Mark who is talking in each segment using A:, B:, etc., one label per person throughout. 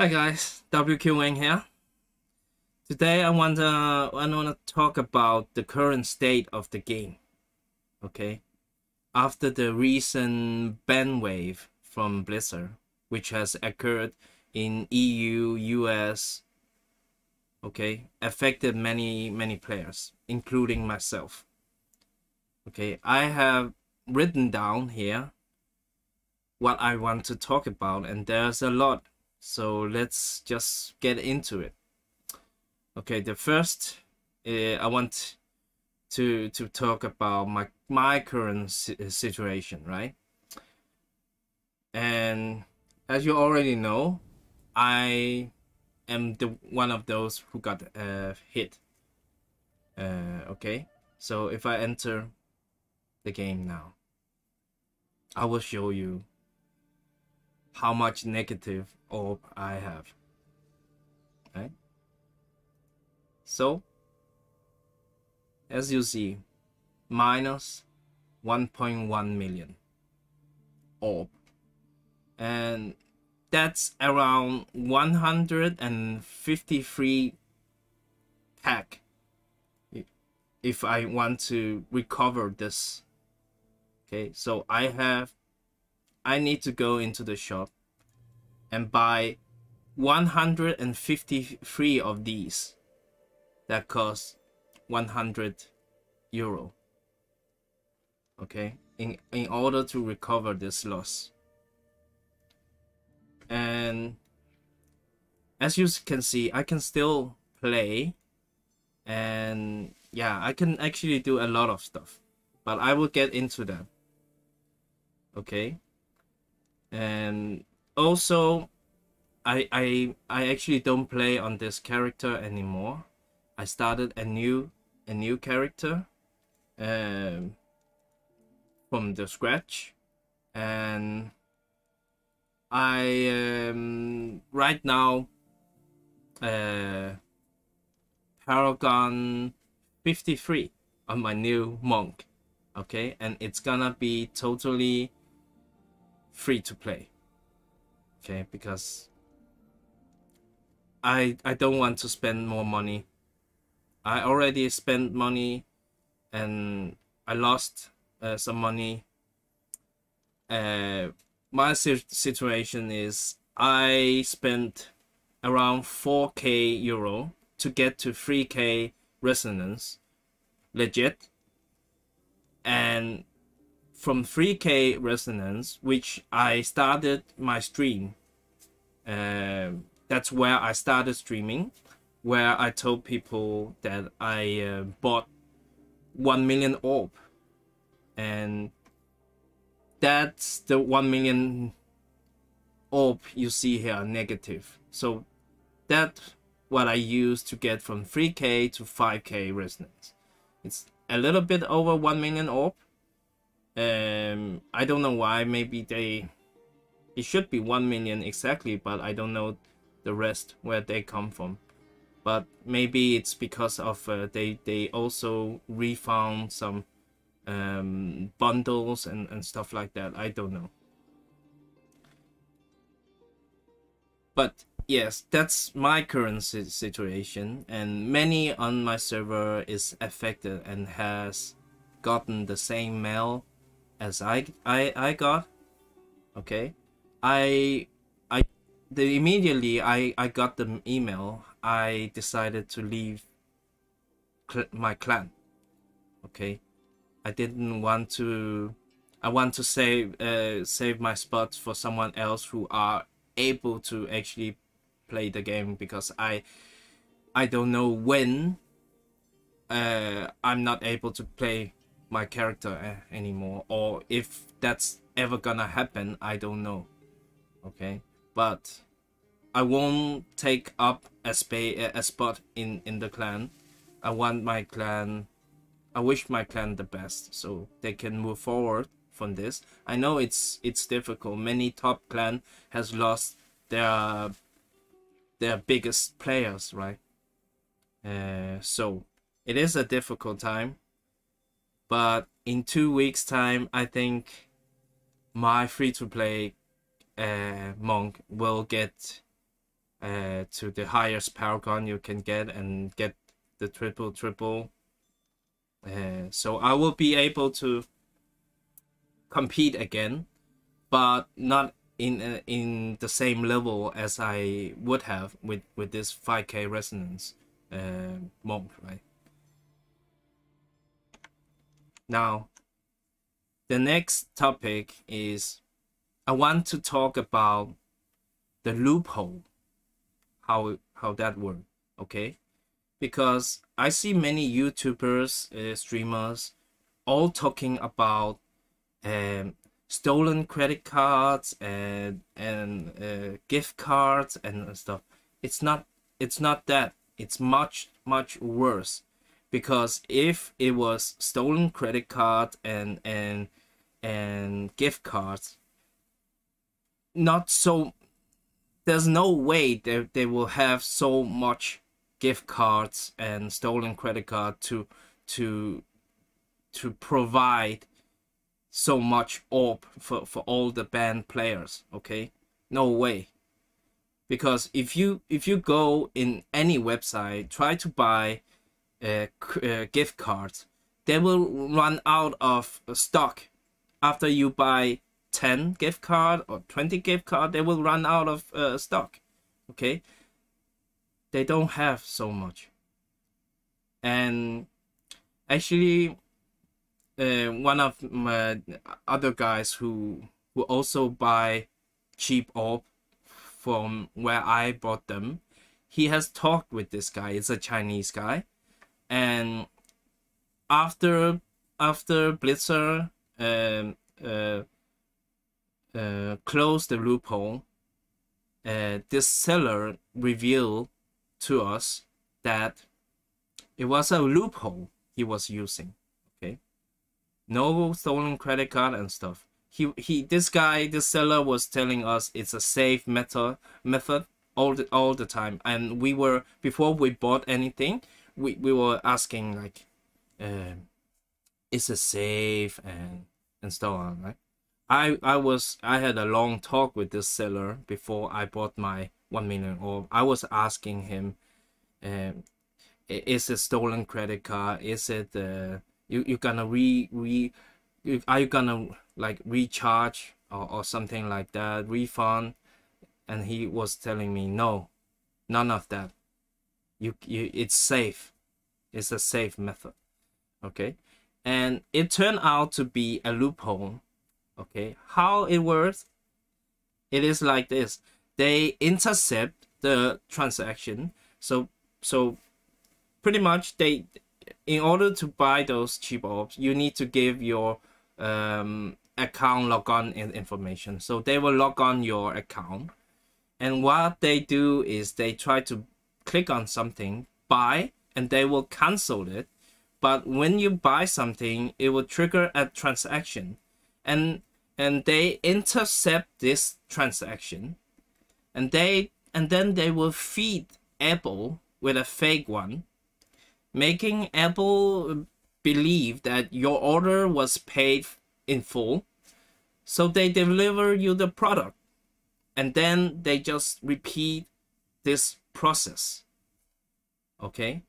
A: Hi guys, WQWeng here. Today I wanna talk about the current state of the game. Okay, after the recent ban wave from Blizzard, which has occurred in EU, US, okay, affected many players, including myself. Okay, I have written down here what I want to talk about, and there's a lot. So let's just get into it. Okay, the first I want to talk about my current situation, right? And as you already know, I am one of those who got hit. Okay, so if I enter the game now, I will show you how much negative orb I have. Right? So as you see, minus 1.1 million orb, and that's around 153 pack if I want to recover this. Okay, so I need to go into the shop and buy 153 of these that cost 100 euro. Okay, in order to recover this loss. And as you can see, I can still play, and yeah, I can actually do a lot of stuff, but I will get into that. Okay, and also I actually don't play on this character anymore. I started a new character from the scratch, and I am right now Paragon 53 on my new monk. Okay, and it's gonna be totally free to play. Okay, because I don't want to spend more money. I already spent money and I lost some money. My situation is I spent around 4k euro to get to 3k resonance legit, and from 3k resonance, which I started my stream, that's where I started streaming, where I told people that I bought 1 million orb, and that's the 1 million orb you see here negative. So that's what I use to get from 3k to 5k resonance. It's a little bit over 1 million orb. I don't know why. Maybe it should be 1 million exactly, but I don't know the rest where they come from. But maybe it's because of they also refound some bundles and stuff like that. I don't know. But yes, that's my current situation, and many on my server is affected and has gotten the same mail as I got. Okay, immediately I got the email, I decided to leave my clan. Okay, I didn't want to. I want to save my spots for someone else who are able to actually play the game, because I don't know when I'm not able to play my character anymore, or if that's ever gonna happen, I don't know. Okay, but I won't take up a spot in the clan. I want my clan. I wish my clan the best, so they can move forward from this. I know it's difficult. Many top clan has lost their biggest players, right? So it is a difficult time, but in 2 weeks time, I think my free-to-play monk will get to the highest paragon you can get and get the triple. So I will be able to compete again, but not in the same level as I would have with this 5K resonance monk, right? Now, the next topic is I want to talk about the loophole, how that works, okay? Because I see many YouTubers, streamers, all talking about stolen credit cards and gift cards and stuff. It's not that. It's much worse, because if it was stolen credit card and gift cards, not so. There's no way they will have so much gift cards and stolen credit card to provide so much orb for all the band players. Okay, no way. Because if you go in any website, try to buy gift cards, they will run out of stock after you buy 10 gift card or 20 gift card. They will run out of stock. Okay, they don't have so much. And actually, one of my other guys who also buy cheap orb from where I bought them, he has talked with this guy. It's a Chinese guy, and after Blizzard closed the loophole, this seller revealed to us that it was a loophole he was using. Okay, no stolen credit card and stuff. This seller was telling us it's a safe method all the time. And we were, before we bought anything, we were asking like, is it safe and so on, right? I had a long talk with this seller before I bought my 1 million orb. I was asking him, is it stolen credit card? Is it you gonna are you gonna like recharge or something like that, refund? And he was telling me, no, none of that. It's safe. It's a safe method. Okay, and it turned out to be a loophole. Okay, how it works? It is like this: they intercept the transaction. So pretty much they, in order to buy those cheap orbs, you need to give your account logon information. So they will log on your account, and what they do is they try to click on something, buy, and they will cancel it. But when you buy something, it will trigger a transaction, and they intercept this transaction, and then they will feed Apple with a fake one, making Apple believe that your order was paid in full. So they deliver you the product, and then they just repeat this process. Okay,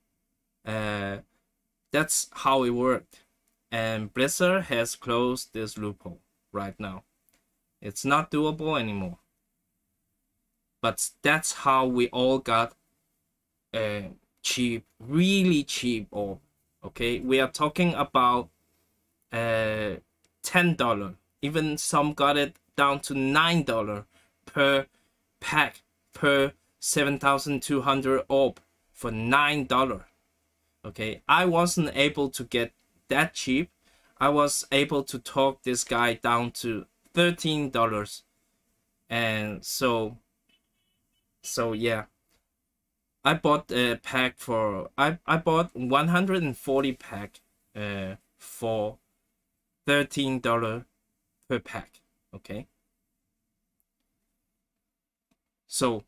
A: that's how it worked. And Blizzard has closed this loophole right now. It's not doable anymore. But that's how we all got cheap, really cheap orb. Okay, we are talking about $10. Even some got it down to $9 per pack, per 7,200 orb for $9. Okay, I wasn't able to get that cheap. I was able to talk this guy down to $13. And so yeah, I bought a pack for, I bought 140 pack for $13 per pack. Okay, so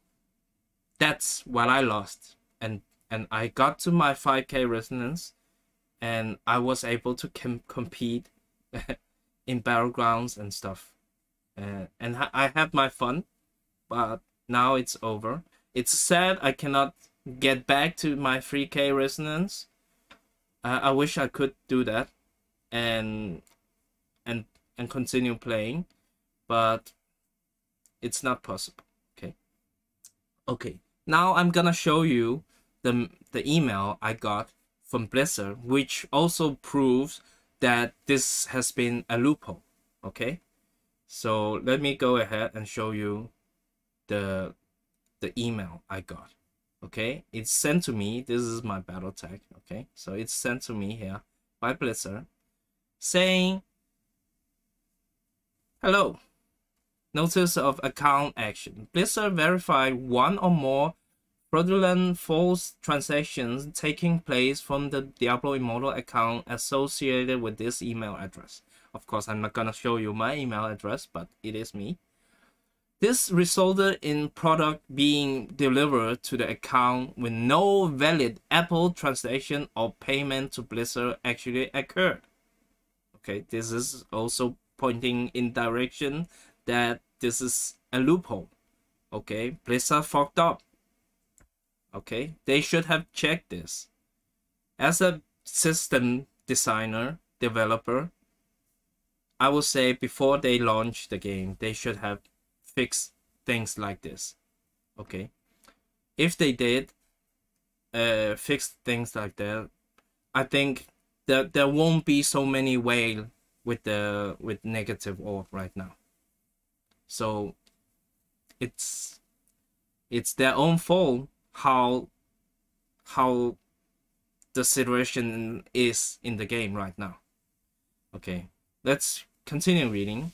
A: that's what I lost, and I got to my 5K resonance, and I was able to compete in battlegrounds and stuff, and I had my fun, but now it's over. It's sad I cannot get back to my 3K resonance. I wish I could do that and continue playing, but it's not possible. Okay, now I'm gonna show you the email I got from Blizzard, which also proves that this has been a loophole. Okay, so let me go ahead and show you the email I got. Okay, it's sent to me. This is my battle tag. Okay, so it's sent to me here by Blizzard saying, hello, notice of account action. Blizzard verified one or more fraudulent false transactions taking place from the Diablo Immortal account associated with this email address. Of course, I'm not gonna show you my email address, but it is me. This resulted in product being delivered to the account with no valid Apple transaction or payment to Blizzard actually occurred. Okay, this is also pointing in direction that this is a loophole. Okay, Blizzard fucked up. Okay, they should have checked this. As a system designer, developer, I would say before they launch the game, they should have fixed things like this. Okay, if they did fix things like that, I think that there won't be so many whale with negative orb right now. So it's their own fault how the situation is in the game right now. Okay, let's continue reading.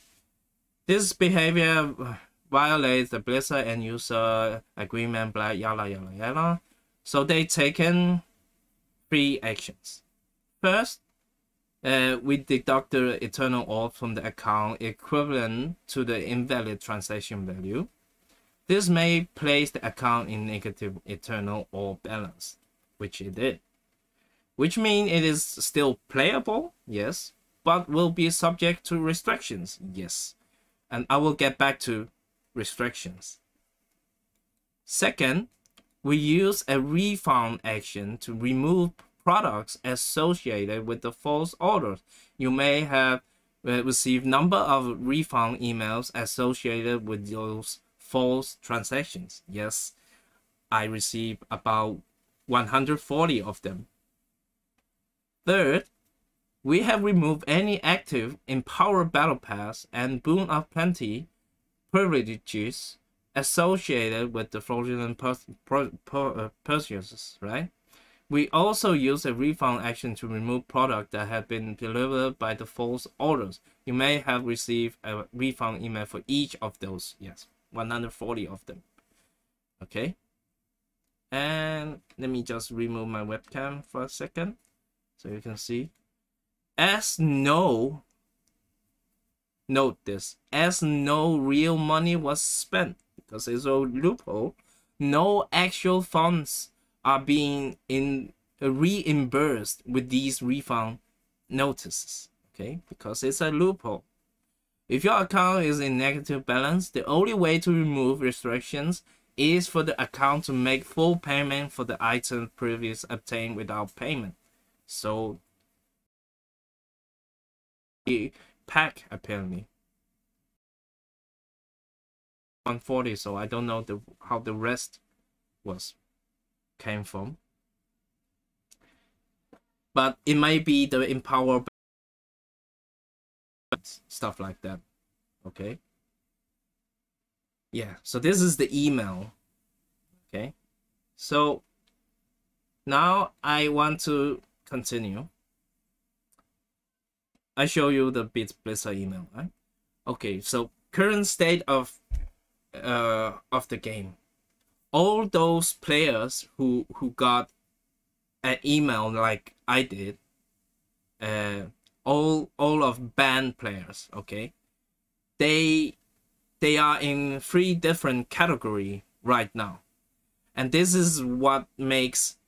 A: This behavior violates the Blizzard end user agreement, blah yada yada yada. So they taken 3 actions. First, we deduct the eternal orb from the account equivalent to the invalid transaction value. This may place the account in negative eternal orb balance, which it did. Which means it is still playable, yes, but will be subject to restrictions, yes. And I will get back to restrictions. Second, we use a refund action to remove products associated with the false orders. You may have received number of refund emails associated with those false transactions. Yes, I received about 140 of them. Third, we have removed any active Empower Battle Pass and Boon of Plenty privileges associated with the fraudulent purchases, right? We also use a refund action to remove products that have been delivered by the false orders. You may have received a refund email for each of those. Yes, 140 of them. Okay. And let me just remove my webcam for a second so you can see. As no, note this, as no real money was spent, because it's a loophole, no actual funds are being reimbursed with these refund notices, okay, because it's a loophole. If your account is in negative balance, the only way to remove restrictions is for the account to make full payment for the item previously obtained without payment. So the pack apparently 140, so I don't know how the rest came from, but it might be the Empower stuff like that. Okay, yeah, so this is the email. Okay, so now I want to continue. I show you the Blizzard email, right? Okay, so current state of the game. All those players who got an email like I did, all of banned players, okay, they are in 3 different categories right now, and this is what makes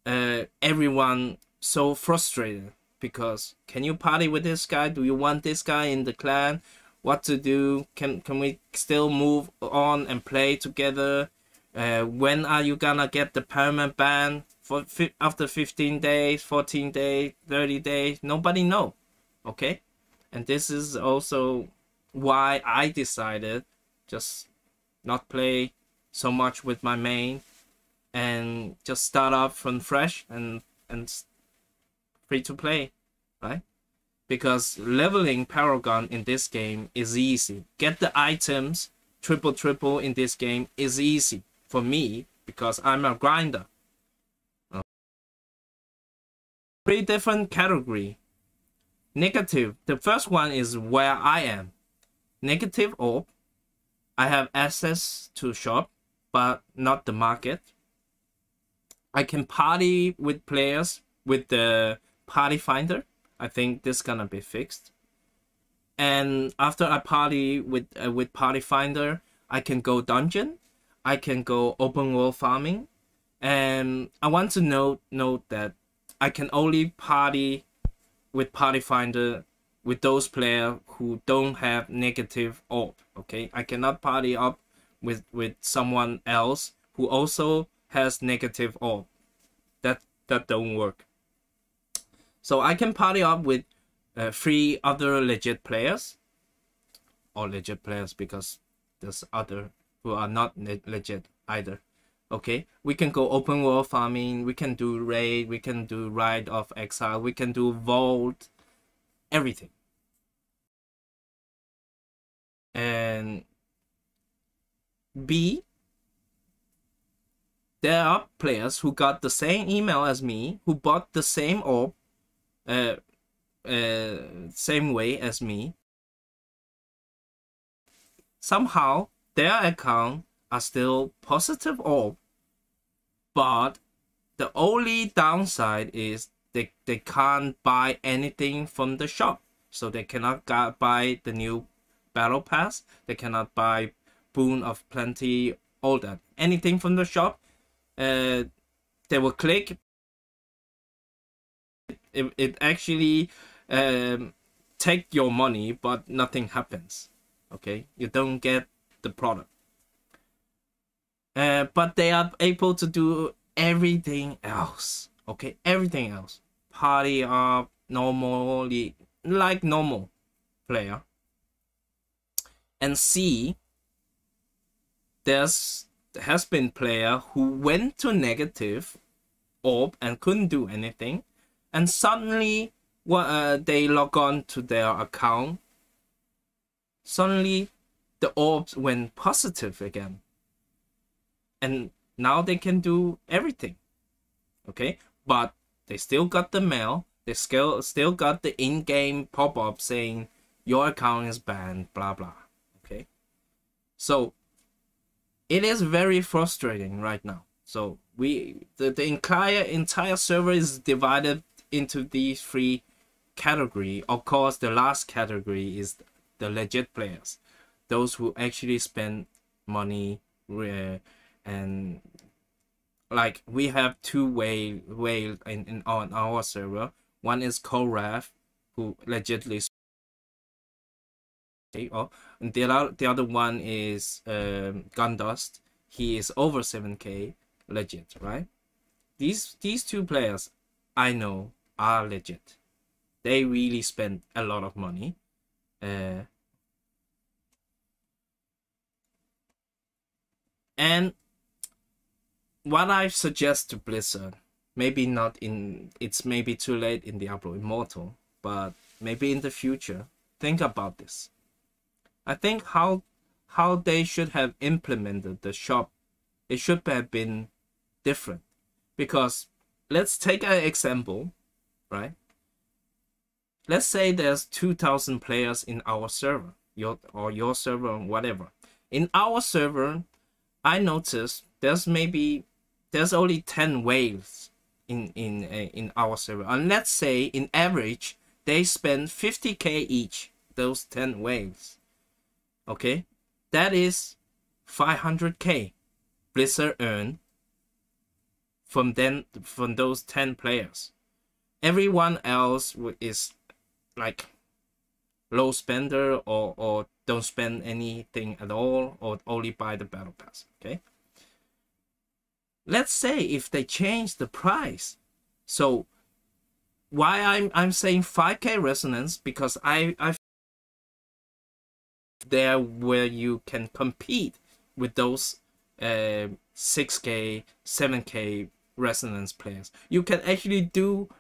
A: everyone so frustrated. Because can you party with this guy? Do you want this guy in the clan? What to do? Can we still move on and play together? When are you gonna get the permanent ban for after 15 days, 14 days, 30 days? Nobody know. Okay, and this is also why I decided just not play so much with my main and just start up from fresh and free to play, right? Because leveling Paragon in this game is easy. Get the items triple in this game is easy for me because I'm a grinder. Three different category. Negative. The first one is where I am. Negative orb. I have access to shop, but not the market. I can party with players with the party finder. I think this gonna be fixed. And after I party with party finder, I can go dungeon. I can go open world farming. And I want to note that I can only party with party finder with those players who don't have negative orb. Okay, I cannot party up with someone else who also has negative orb. That don't work. So I can party up with 3 other legit players, or legit players because there's other who are not legit either. Okay, we can go open world farming, we can do raid, we can do Rite of Exile, we can do vault, everything. And B, there are players who got the same email as me, who bought the same orb, same way as me. Somehow their account are still positive orb, but the only downside is they can't buy anything from the shop. So they cannot buy the new battle pass, they cannot buy boon of plenty, all that, anything from the shop. They will click. It actually take your money, but nothing happens. Okay, you don't get the product. But they are able to do everything else. Okay, everything else. Party up normally, like normal player. And C, there has been player who went to negative orb and couldn't do anything, and suddenly they log on to their account, suddenly the orbs went positive again, and now they can do everything. Okay, but they still got the mail, they still got the in-game pop-up saying your account is banned, blah blah. Okay, so it is very frustrating right now. So the entire server is divided into these 3 categories. Of course, the last category is the legit players, those who actually spend money. And like we have 2 whales on our server. One is Koraf, who legitly. Oh, and the other one is Gundust. He is over 7k legit, right? These 2 players I know are legit. They really spend a lot of money. And what I suggest to Blizzard, maybe not in, it's maybe too late in Diablo Immortal, but maybe in the future, think about this. I think how they should have implemented the shop, it should have been different. Because let's take an example, right? Let's say there's 2,000 players in our server, your server, whatever. In our server, I noticed there's only 10 whales in our server, and let's say in average they spend 50k each, those 10 whales. Okay, that is 500k Blizzard earn from those 10 players. Everyone else is like low spender or don't spend anything at all, or only buy the battle pass. Okay, let's say if they change the price. So why I'm saying 5K resonance, because I there where you can compete with those 6K, 7K resonance players. You can actually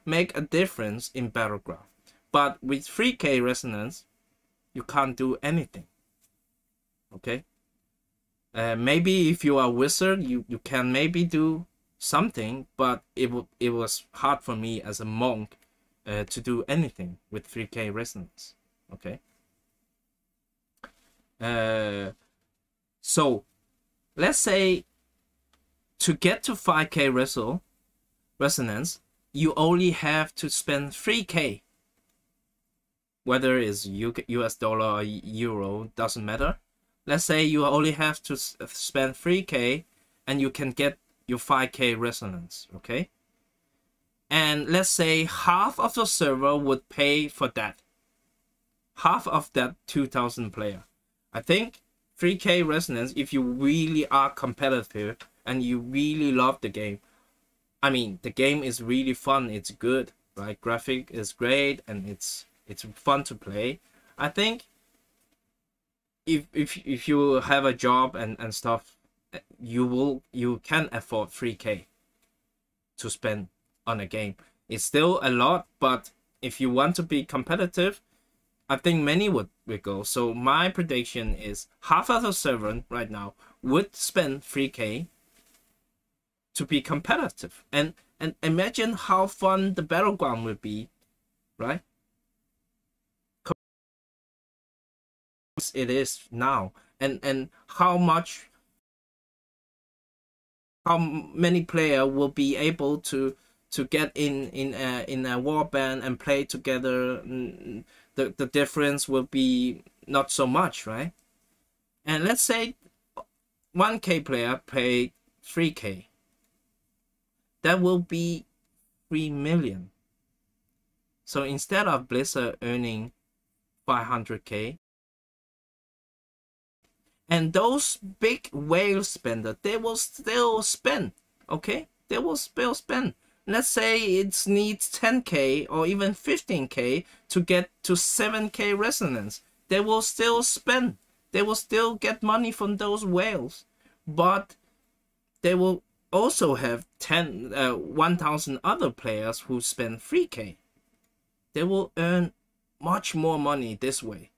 A: make a difference in Battleground. But with 3K resonance, you can't do anything. Okay? Maybe if you are a wizard, you can maybe do something, but it was hard for me as a monk to do anything with 3K resonance. Okay? So let's say to get to 5K resonance, you only have to spend 3K. Whether it's US dollar or euro, doesn't matter. Let's say you only have to spend 3K and you can get your 5K resonance, okay? And let's say half of the server would pay for that. Half of that 2,000 player. I think 3K resonance, if you really are competitive and you really love the game, I mean, the game is really fun, it's good, right? Graphic is great and it's fun to play. I think if you have a job and stuff, you can afford 3K to spend on a game. It's still a lot, but if you want to be competitive, I think many would go. So my prediction is half of the server right now would spend 3K to be competitive. And imagine how fun the Battleground would be, right? It is now, and how many player will be able to get in a warband and play together. The difference will be not so much, right? And let's say 1K player pay 3K, that will be 3 million. So instead of Blizzard earning 500K, and those big whale spender, they will still spend, okay? They will still spend. Let's say it needs 10K or even 15K to get to 7K resonance. They will still spend. They will still get money from those whales. But they will also have 1,000 other players who spend 3K. They will earn much more money this way.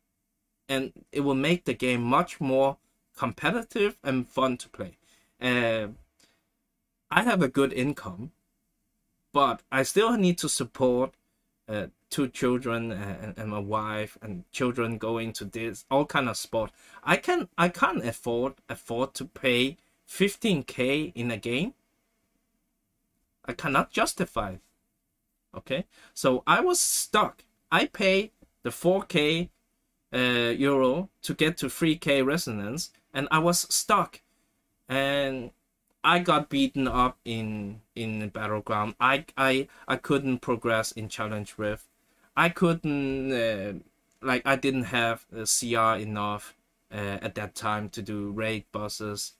A: And it will make the game much more competitive and fun to play. I have a good income, but I still need to support 2 children and my wife, and children going to this all kind of sport. I can't afford to pay 15K in a game. I cannot justify it. Okay, so I was stuck. I paid the 4K euro to get to 3K resonance, and I was stuck, and I got beaten up in Battleground. I couldn't progress in Challenge Rift. I couldn't like, I didn't have CR enough at that time to do raid bosses.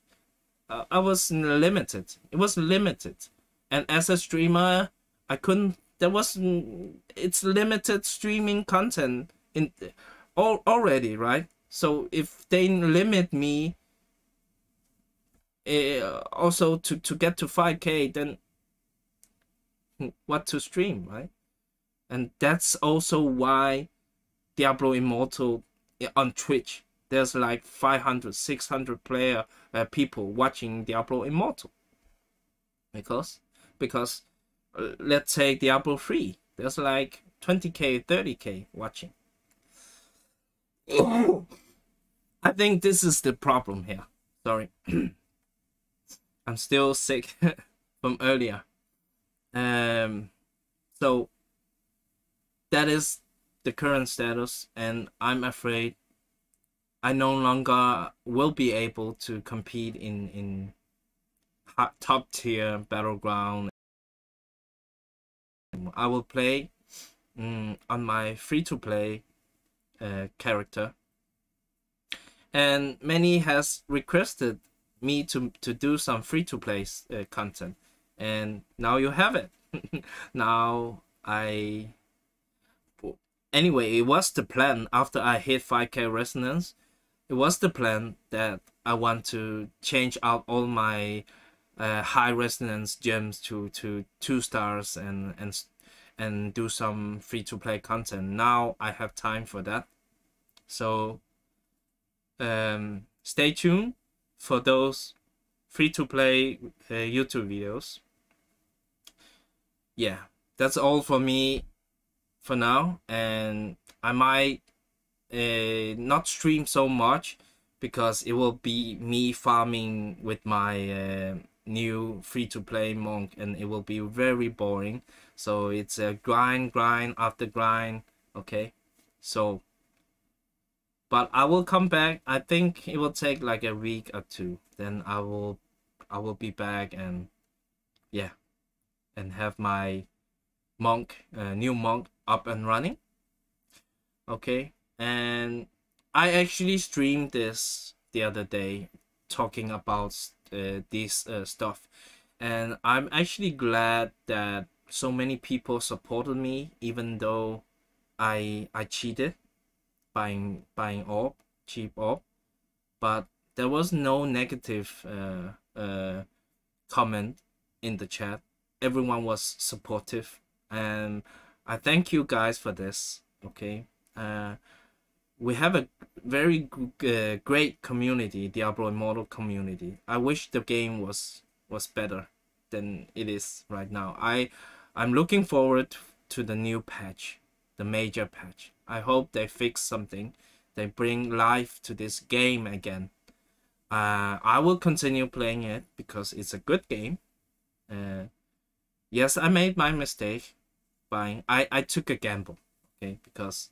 A: I was limited. It was limited, and as a streamer, I couldn't. It's limited streaming content in already, right? So if they limit me also to get to 5K, then what to stream, right? And that's also why Diablo Immortal on Twitch, there's like 500, 600 people watching Diablo Immortal. Because let's say Diablo 3, there's like 20K, 30K watching. I think this is the problem here. Sorry. I'm still sick from earlier. So that is the current status, and I'm afraid I no longer will be able to compete in top tier Battleground. I will play on my free-to-play character, and many has requested me to do some free-to-play content, and now you have it. Now anyway, it was the plan after I hit 5K resonance. It was the plan that I want to change out all my high resonance gems to 2 stars and do some free-to-play content. Now I have time for that. So stay tuned for those free-to-play YouTube videos. Yeah, that's all for me for now, and I might not stream so much because it will be me farming with my new free-to-play monk, and it will be very boring. So it's a grind after grind. Okay, so but I will come back. I think it will take like a week or 2. Then I will be back, and yeah, and have my monk, new monk up and running. Okay, and I actually streamed this the other day, talking about this stuff, and I'm actually glad that so many people supported me, even though I cheated buying orb, cheap orb, but there was no negative comment in the chat. Everyone was supportive, and I thank you guys for this. Okay, we have a very great community, Diablo Immortal community. I wish the game was better than it is right now. I'm looking forward to the new patch, the major patch. I hope they fix something. They bring life to this game again. I will continue playing it because it's a good game. Yes, I made my mistake buying. I took a gamble, okay, because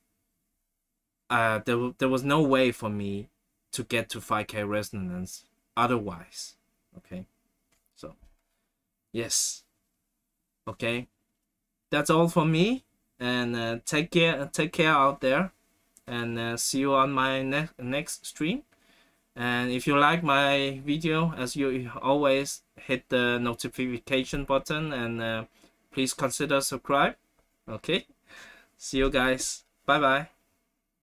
A: there was no way for me to get to 5K resonance otherwise. Okay, so yes, okay, that's all for me, and take care out there, and see you on my next stream. And if you like my video, as you always, hit the notification button, and please consider subscribe. Okay, see you guys. Bye bye.